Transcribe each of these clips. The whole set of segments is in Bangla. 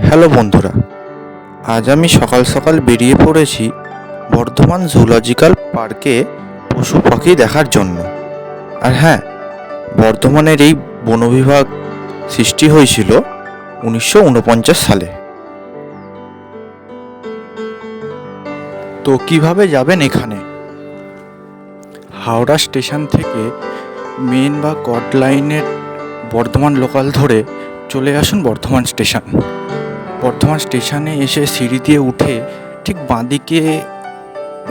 হ্যালো বন্ধুরা, আজ আমি সকাল সকাল বেরিয়ে পড়েছি বর্ধমান জুলজিক্যাল পার্কে পশু পাখি দেখার জন্য। আর হ্যাঁ, বর্ধমানের এই বনবিভাগ সৃষ্টি হয়েছিল 1949 সালে। তো কিভাবে যাবেন এখানে? হাওড়া স্টেশন থেকে মেন বা কট লাইনের বর্ধমান লোকাল ধরে চলে আসুন বর্ধমান স্টেশন। বর্ধমান স্টেশনে এসে সিঁড়ি দিয়ে উঠে ঠিক বাঁদিকে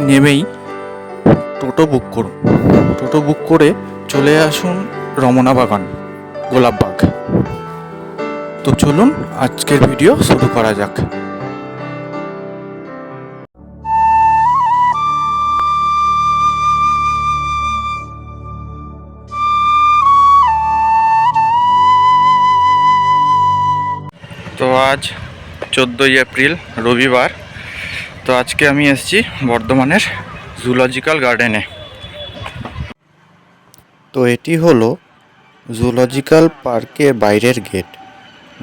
নেমেই টোটো বুক করুন। টোটো বুক করে চলে আসুন রমনা বাগান, গোলাপবাগ। তো চলুন আজকের ভিডিও শুরু করা যাক। তো আজ 14ই এপ্রিল, রবিবার। তো আজকে আমি এসেছি বর্ধমানের জুলজিক্যাল গার্ডেনে। তো এটি হলো জুলজিক্যাল পার্কের বাইরের গেট,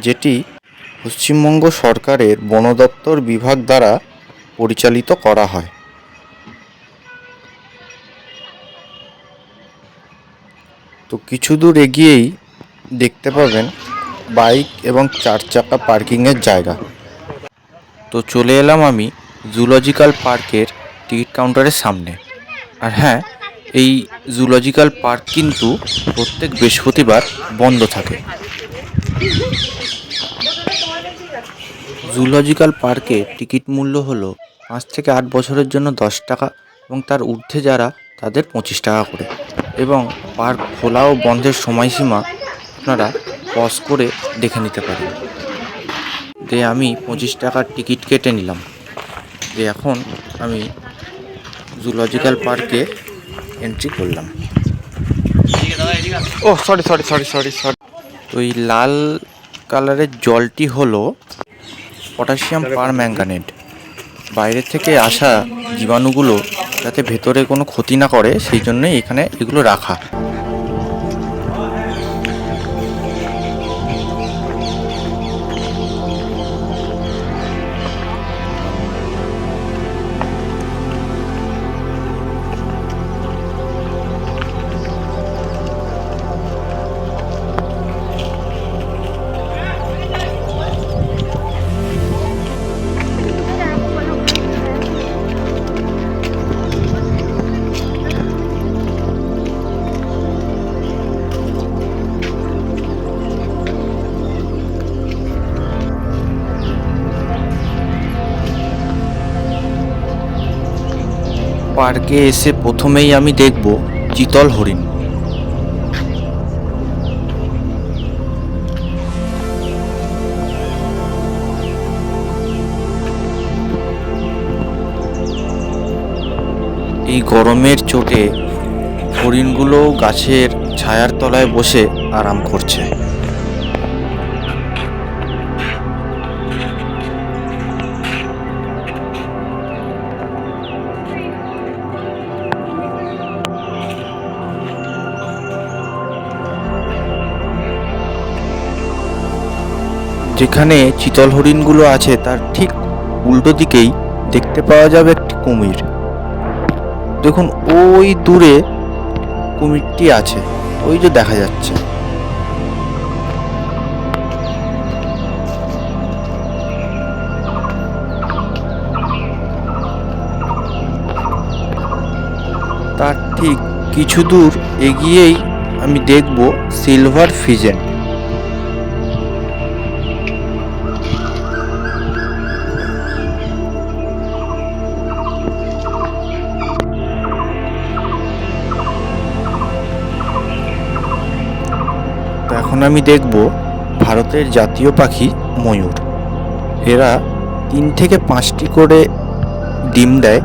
যেটি পশ্চিমবঙ্গ সরকারের বন দপ্তর বিভাগ দ্বারা পরিচালিত করা হয়। তো কিছু দূর এগিয়েই দেখতে পাবেন বাইক এবং 4 চাকা পার্কিংয়ের জায়গা। তো চলে এলাম আমি জুলজিক্যাল পার্কের টিকিট কাউন্টারের সামনে। আর হ্যাঁ, এই জুলজিক্যাল পার্ক কিন্তু প্রত্যেক বৃহস্পতিবার বন্ধ থাকে। জুলজিক্যাল পার্কে টিকিট মূল্য হলো 5 থেকে 8 বছরের জন্য 10 টাকা এবং তার ঊর্ধ্বে যারা তাদের 25 টাকা করে। এবং পার্ক খোলা ও বন্ধের সময়সীমা আপনারা পজ করে দেখে নিতে পারেন। আমি 25 টাকার টিকিট কেটে নিলাম। এখন আমি জুলজিক্যাল পার্কে এন্ট্রি করলাম। ও সরি। তো এই লাল কালারের জলটি হলো পটাশিয়াম পারম্যাঙ্গানেট। বাইরে থেকে আসা জীবাণুগুলো যাতে ভেতরে কোনো ক্ষতি না করে, সেই জন্যই এখানে এগুলো রাখা। পার্কে এসে প্রথমেই আমি দেখব চিতল হরিণ। এই গরমের চোটে হরিণগুলো গাছের ছায়ার তলায় বসে আরাম করছে। যেখানে চিতল হরিণগুলো আছে তার ঠিক উল্টো দিকেই দেখতে পাওয়া যাবে একটি কুমির। দেখুন ওই দূরে কুমিরটি আছে, ওই যে দেখা যাচ্ছে। তার ঠিক কিছু দূর এগিয়েই আমি দেখব সিলভার ফিজেন্ট। তো এখন আমি দেখব ভারতের জাতীয় পাখি ময়ূর। এরা 3 থেকে 5টি করে ডিম দেয়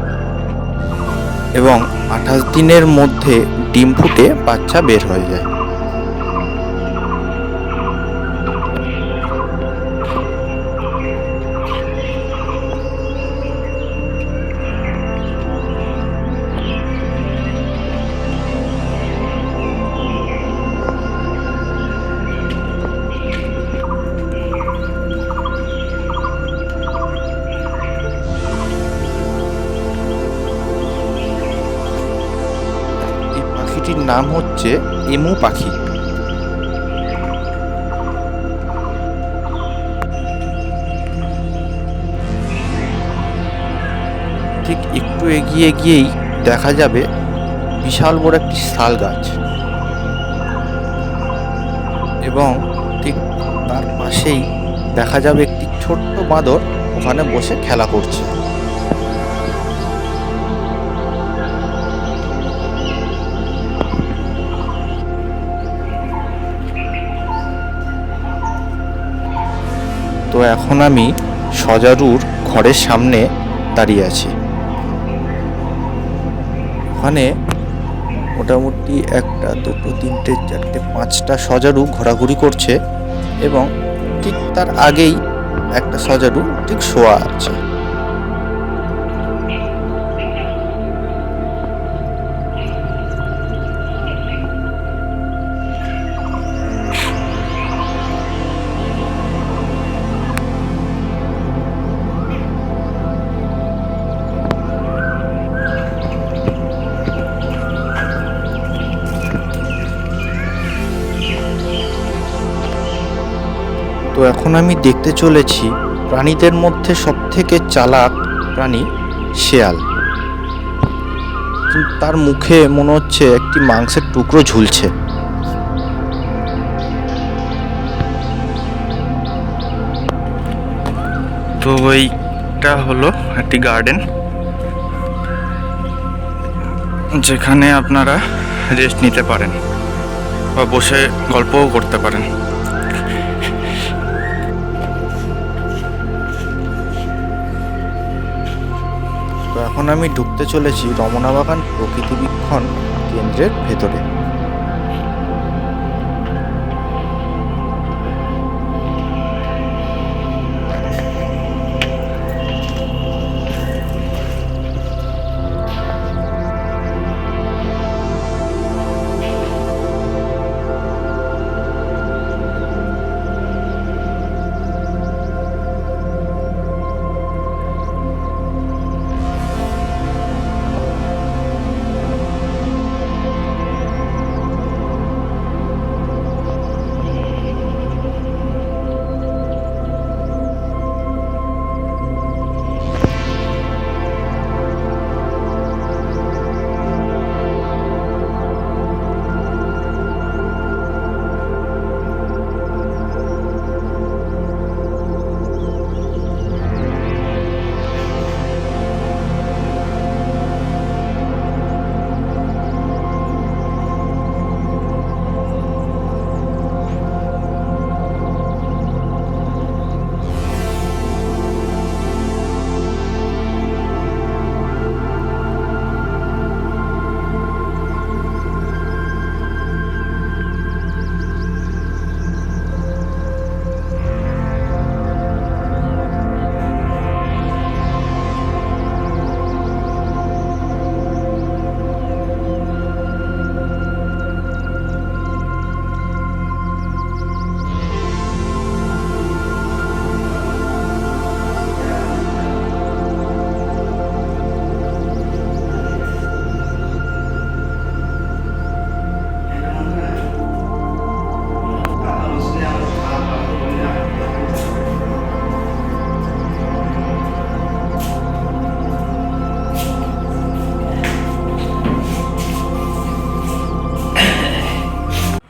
এবং 28 দিনের মধ্যে ডিম ফুটে বাচ্চা বের হয়ে যায়। পাখিটির নাম হচ্ছে এমু পাখি। ঠিক একটু এগিয়ে গিয়েই দেখা যাবে বিশাল বড় একটি শাল গাছ, এবং ঠিক তার পাশেই দেখা যাবে একটি ছোট্ট বাঁদর ওখানে বসে খেলা করছে। তো এখন আমি সজারুর ঘরের সামনে দাঁড়িয়ে আছি। ওখানে মোটামুটি 1, 2, 3, 4, 5টা সজারু ঘোরাঘুরি করছে, এবং ঠিক তার আগেই একটা সজারু ঠিক শোয়া আছে। তো এখন আমি দেখতে চলেছি প্রাণীদের মধ্যে সবথেকে চালাক প্রাণী শেয়াল। কিন্তু তার মুখে মনে হচ্ছে একটি মাংসের টুকরো ঝুলছে। তো এইটা হলো একটি গার্ডেন, যেখানে আপনারা রেস্ট নিতে পারেন বা বসে গল্পও করতে পারেন। তো এখন আমি ঢুকতে চলেছি রমনা বাগান প্রকৃতিবীক্ষণ কেন্দ্রের ভেতরে।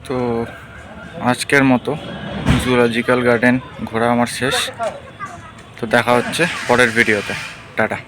তো আজকের মতো জুলজিক্যাল গার্ডেন ঘোরা আমার শেষ। তো দেখা হচ্ছে পরের ভিডিওতে। টাটা।